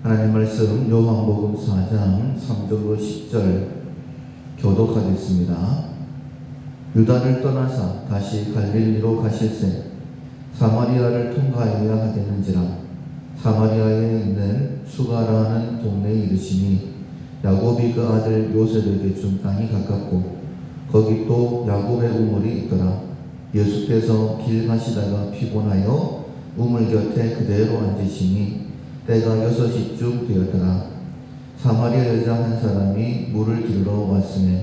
하나님 말씀 요한복음 4장 3절로 10절 교독하겠습니다. 유다를 떠나사 다시 갈릴리로 가실새 사마리아를 통과하여야 하겠는지라. 사마리아에 있는 수가라는 동네에 이르시니 야곱이 그 아들 요셉에게 준 땅이 가깝고 거기 또 야곱의 우물이 있더라. 예수께서 길 가시다가 피곤하여 우물 곁에 그대로 앉으시니 때가 6시쯤 되었더라. 사마리아 여자 한 사람이 물을 길러 왔으며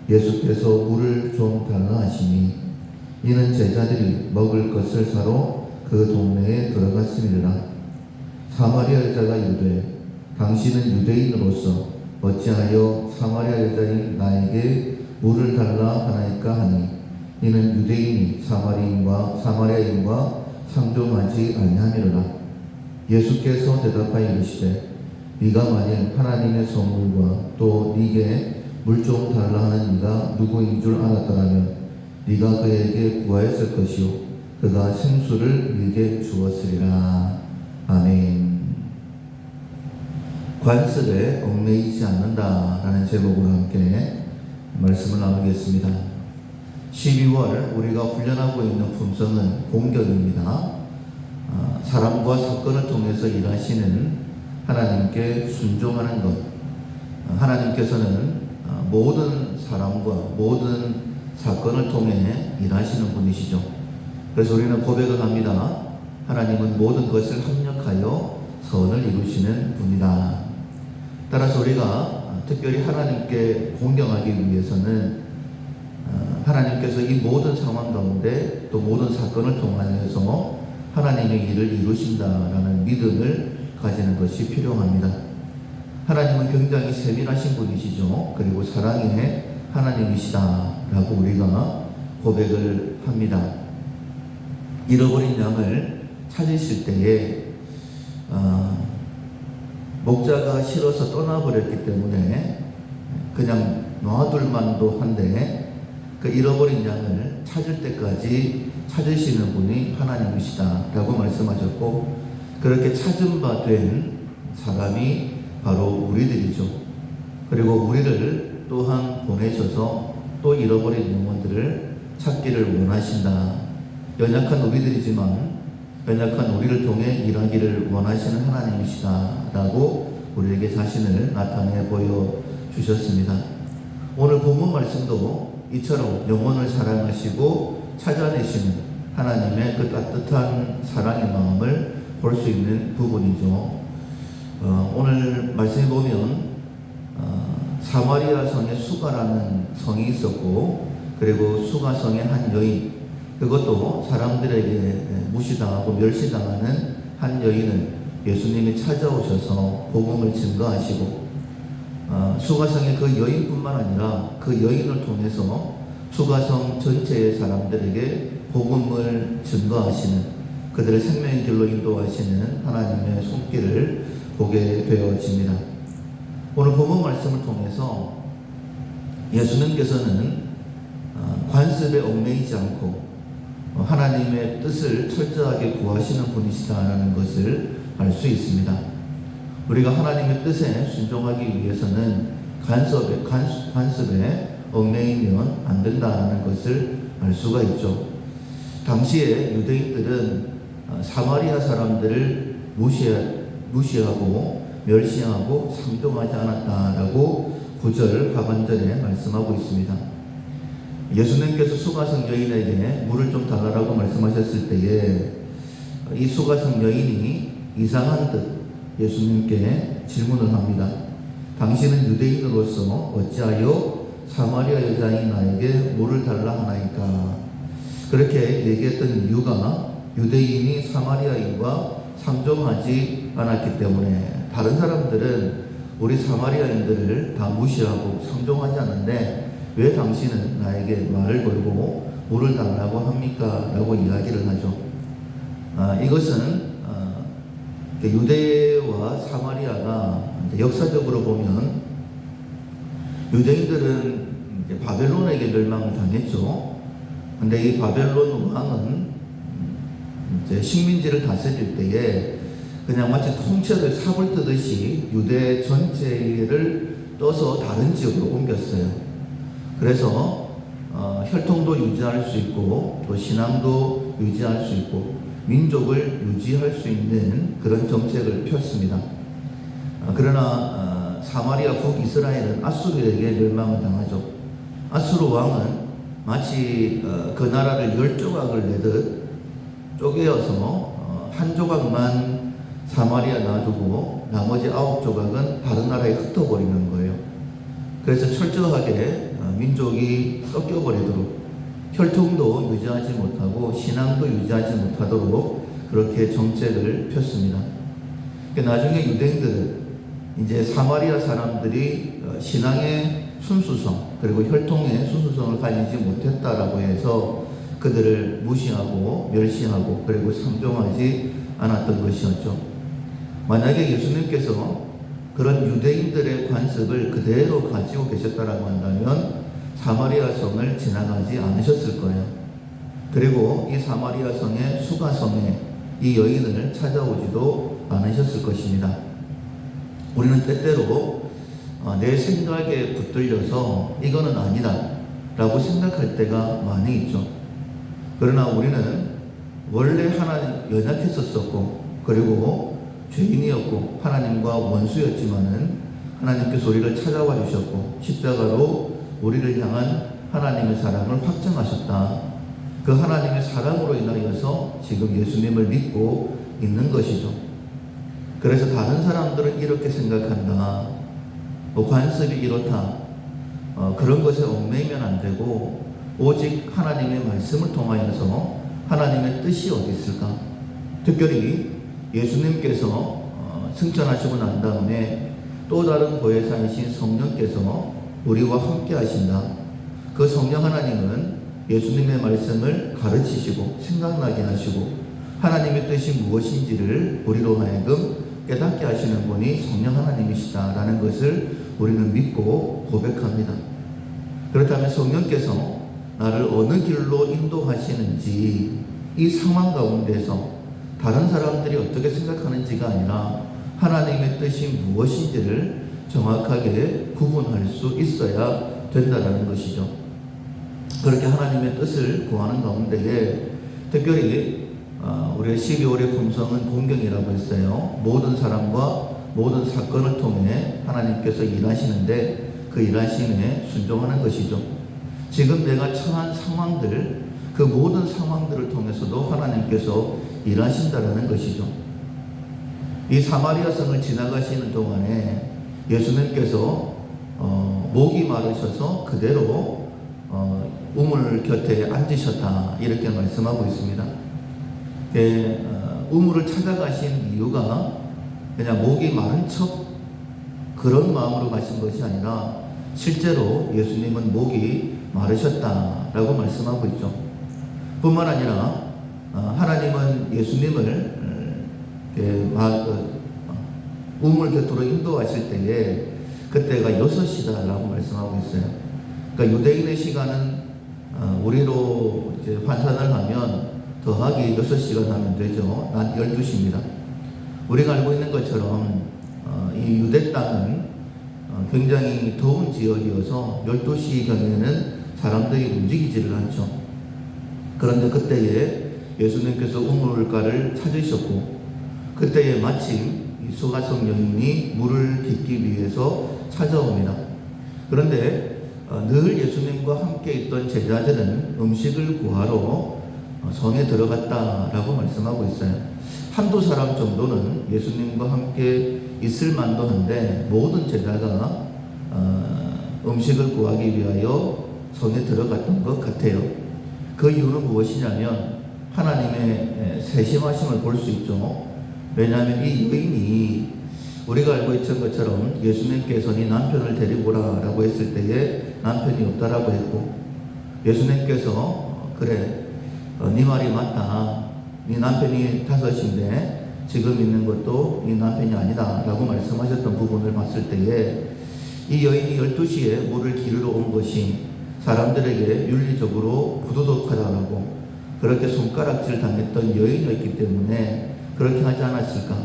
예수께서 물을 좀 달라 하시니 이는 제자들이 먹을 것을 사러 그 동네에 들어갔음이라. 사마리아 여자가 이르되 당신은 유대인으로서 어찌하여 사마리아 여자인 나에게 물을 달라 하나이까 하니 이는 유대인이 사마리아인과 상종하지 아니하니라. 예수께서 대답하여 이르시되 네가 만일 하나님의 선물과 또 네게 물 좀 달라 하는 이가 누구인 줄 알았더라면 네가 그에게 구하였을 것이요 그가 생수를 네게 주었으리라. 아멘. 관습에 얽매이지 않는다라는 제목으로 함께 말씀을 나누겠습니다. 12월 우리가 훈련하고 있는 품성은 공격입니다. 사람과 사건을 통해서 일하시는 하나님께 순종하는 것. 하나님께서는 모든 사람과 모든 사건을 통해 일하시는 분이시죠. 그래서 우리는 고백을 합니다. 하나님은 모든 것을 합력하여 선을 이루시는 분이다. 따라서 우리가 특별히 하나님께 공경하기 위해서는 하나님께서 이 모든 상황 가운데 또 모든 사건을 통하여서 하나님의 일을 이루신다라는 믿음을 가지는 것이 필요합니다. 하나님은 굉장히 세밀하신 분이시죠. 그리고 사랑의 하나님이시다라고 우리가 고백을 합니다. 잃어버린 양을 찾으실 때에 목자가 싫어서 떠나버렸기 때문에 그냥 놔둘만도 한데 그 잃어버린 양을 찾을 때까지 찾으시는 분이 하나님이시다 라고 말씀하셨고, 그렇게 찾은 바 된 사람이 바로 우리들이죠. 그리고 우리를 또한 보내셔서 또 잃어버린 영혼들을 찾기를 원하신다. 연약한 우리들이지만 연약한 우리를 통해 일하기를 원하시는 하나님이시다 라고 우리에게 자신을 나타내 보여주셨습니다. 오늘 본문 말씀도 이처럼 영혼을 사랑하시고 찾아내시는 하나님의 그 따뜻한 사랑의 마음을 볼 수 있는 부분이죠. 오늘 말씀에 보면 사마리아 성에 수가라는 성이 있었고, 그리고 수가성의 한 여인, 그것도 사람들에게 무시당하고 멸시당하는 한 여인을 예수님이 찾아오셔서 복음을 증거하시고, 수가성의 그 여인뿐만 아니라 그 여인을 통해서 수가성 전체의 사람들에게 복음을 증거하시는, 그들의 생명의 길로 인도하시는 하나님의 손길을 보게 되어집니다. 오늘 본문 말씀을 통해서 예수님께서는 관습에 얽매이지 않고 하나님의 뜻을 철저하게 구하시는 분이시다라는 것을 알 수 있습니다. 우리가 하나님의 뜻에 순종하기 위해서는 관습에 얽매이면 안 된다는 것을 알 수가 있죠. 당시에 유대인들은 사마리아 사람들을 무시하고 멸시하고 상종하지 않았다라고 9절 하반절에 말씀하고 있습니다. 예수님께서 수가성 여인에게 물을 좀 달라고 말씀하셨을 때에 이 수가성 여인이 이상한 듯 예수님께 질문을 합니다. 당신은 유대인으로서 어찌하여 사마리아 여자인 나에게 물을 달라 하나이까? 그렇게 얘기했던 이유가 유대인이 사마리아인과 상종하지 않았기 때문에, 다른 사람들은 우리 사마리아인들을 다 무시하고 상종하지 않는데 왜 당신은 나에게 말을 걸고 물을 달라고 합니까? 라고 이야기를 하죠. 이것은 유대와 사마리아가 역사적으로 보면 유대인들은 바벨론에게 멸망을 당했죠. 근데 이 바벨론 왕은 이제 식민지를 다스릴 때에 그냥 마치 통째로 삽을 뜨듯이 유대 전체를 떠서 다른 지역으로 옮겼어요. 그래서 혈통도 유지할 수 있고 또 신앙도 유지할 수 있고 민족을 유지할 수 있는 그런 정책을 폈습니다. 그러나 사마리아 북이스라엘은 아수르에게 멸망을 당하죠. 아수르 왕은 마치 그 나라를 10조각을 내듯 쪼개어서 한 조각만 사마리아 놔두고 나머지 9조각은 다른 나라에 흩어버리는 거예요. 그래서 철저하게 민족이 섞여버리도록 혈통도 유지하지 못하고 신앙도 유지하지 못하도록 그렇게 정책을 폈습니다. 나중에 유대인들은 이제 사마리아 사람들이 신앙의 순수성 그리고 혈통의 순수성을 가지지 못했다라고 해서 그들을 무시하고 멸시하고 그리고 상종하지 않았던 것이었죠. 만약에 예수님께서 그런 유대인들의 관습을 그대로 가지고 계셨다라고 한다면 사마리아 성을 지나가지 않으셨을 거예요. 그리고 이 사마리아 성의 수가성에 이 여인을 찾아오지도 않으셨을 것입니다. 우리는 때때로 내 생각에 붙들려서 이거는 아니다 라고 생각할 때가 많이 있죠. 그러나 우리는 원래 하나님 연약했었고 그리고 죄인이었고 하나님과 원수였지만은 하나님께서 우리를 찾아와 주셨고 십자가로 우리를 향한 하나님의 사랑을 확증하셨다. 그 하나님의 사랑으로 인하여서 지금 예수님을 믿고 있는 것이죠. 그래서 다른 사람들은 이렇게 생각한다. 관습이 이렇다. 그런 것에 얽매이면 안 되고 오직 하나님의 말씀을 통하여서 하나님의 뜻이 어디 있을까? 특별히 예수님께서 승천하시고 난 다음에 또 다른 보혜사이신 성령께서 우리와 함께 하신다. 그 성령 하나님은 예수님의 말씀을 가르치시고 생각나게 하시고 하나님의 뜻이 무엇인지를 우리로 하여금 깨닫게 하시는 분이 성령 하나님이시다라는 것을 우리는 믿고 고백합니다. 그렇다면 성령께서 나를 어느 길로 인도하시는지 이 상황 가운데서 다른 사람들이 어떻게 생각하는지가 아니라 하나님의 뜻이 무엇인지를 정확하게 구분할 수 있어야 된다는 것이죠. 그렇게 하나님의 뜻을 구하는 가운데에 특별히 우리가 12월의 품성은 공경이라고 했어요. 모든 사람과 모든 사건을 통해 하나님께서 일하시는데 그 일하심에 순종하는 것이죠. 지금 내가 처한 상황들, 그 모든 상황들을 통해서도 하나님께서 일하신다는 것이죠. 이 사마리아 성을 지나가시는 동안에 예수님께서 목이 마르셔서 그대로 우물 곁에 앉으셨다 이렇게 말씀하고 있습니다. 우물을 찾아가신 이유가 그냥 목이 마른 척 그런 마음으로 가신 것이 아니라 실제로 예수님은 목이 마르셨다라고 말씀하고 있죠. 뿐만 아니라 하나님은 예수님을 우물 곁으로 인도하실 때에 그때가 6시다라고 말씀하고 있어요. 그러니까 유대인의 시간은 우리로 이제 환산을 하면 더하기 6시간 하면 되죠. 낮 12시입니다. 우리가 알고 있는 것처럼 이 유대 땅은 굉장히 더운 지역이어서 12시경에는 사람들이 움직이지를 않죠. 그런데 그때에 예수님께서 우물가를 찾으셨고 그때에 마침 이 수가성 여인이 물을 깃기 위해서 찾아옵니다. 그런데 늘 예수님과 함께 있던 제자들은 음식을 구하러 성에 들어갔다라고 말씀하고 있어요. 한두 사람 정도는 예수님과 함께 있을 만도 한데 모든 제자가 음식을 구하기 위하여 성에 들어갔던 것 같아요. 그 이유는 무엇이냐면 하나님의 세심하심을 볼 수 있죠. 왜냐하면 이 여인이 우리가 알고 있던 것처럼 예수님께서 네 남편을 데리고 오라라고 했을 때에 남편이 없다라고 했고 예수님께서 그래 네 말이 맞다. 네 남편이 5인데 지금 있는 것도 네 남편이 아니다 라고 말씀하셨던 부분을 봤을 때에 이 여인이 12시에 물을 기르러 온 것이 사람들에게 윤리적으로 부도덕하다라고 그렇게 손가락질 당했던 여인이었기 때문에 그렇게 하지 않았을까.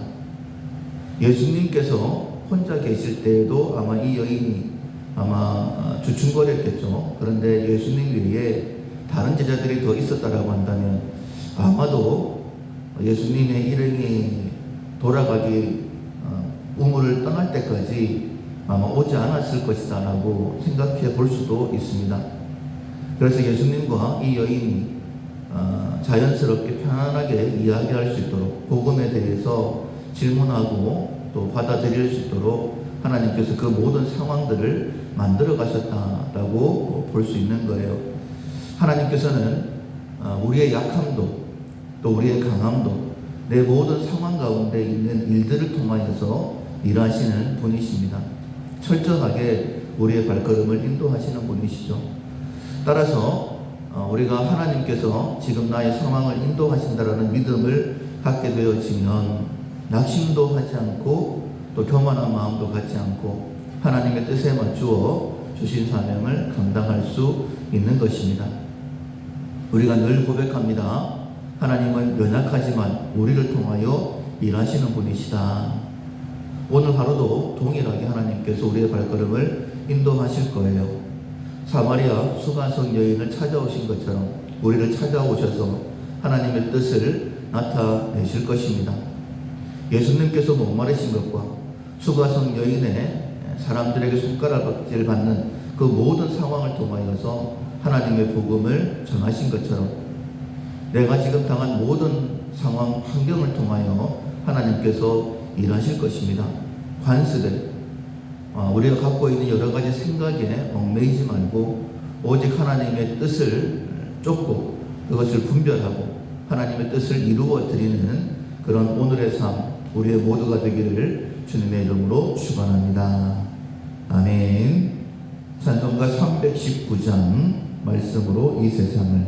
예수님께서 혼자 계실 때에도 아마 이 여인이 주춤거렸겠죠. 그런데 예수님 외에 다른 제자들이 더 있었다라고 한다면 아마도 예수님의 일행이 돌아가기 우물을 떠날 때까지 아마 오지 않았을 것이다 라고 생각해 볼 수도 있습니다. 그래서 예수님과 이 여인이 자연스럽게 편안하게 이야기할 수 있도록 복음에 대해서 질문하고 또 받아들일 수 있도록 하나님께서 그 모든 상황들을 만들어 가셨다라고 볼 수 있는 거예요. 하나님께서는 우리의 약함도 또 우리의 강함도 내 모든 상황 가운데 있는 일들을 통하여서 일하시는 분이십니다. 철저하게 우리의 발걸음을 인도하시는 분이시죠. 따라서 우리가 하나님께서 지금 나의 상황을 인도하신다라는 믿음을 갖게 되어지면 낙심도 하지 않고 또 교만한 마음도 갖지 않고 하나님의 뜻에 맞추어 주신 사명을 감당할 수 있는 것입니다. 우리가 늘 고백합니다. 하나님은 연약하지만 우리를 통하여 일하시는 분이시다. 오늘 하루도 동일하게 하나님께서 우리의 발걸음을 인도하실 거예요. 사마리아 수가성 여인을 찾아오신 것처럼 우리를 찾아오셔서 하나님의 뜻을 나타내실 것입니다. 예수님께서 목마르신 것과 수가성 여인의 사람들에게 손가락질 받는 그 모든 상황을 통하여서 하나님의 복음을 전하신 것처럼 내가 지금 당한 모든 상황, 환경을 통하여 하나님께서 일하실 것입니다. 관습에 우리가 갖고 있는 여러 가지 생각에 얽매이지 말고 오직 하나님의 뜻을 쫓고 그것을 분별하고 하나님의 뜻을 이루어 드리는 그런 오늘의 삶, 우리의 모두가 되기를 주님의 이름으로 축원합니다. 아멘. 찬송가 319장 말씀으로 이 세상을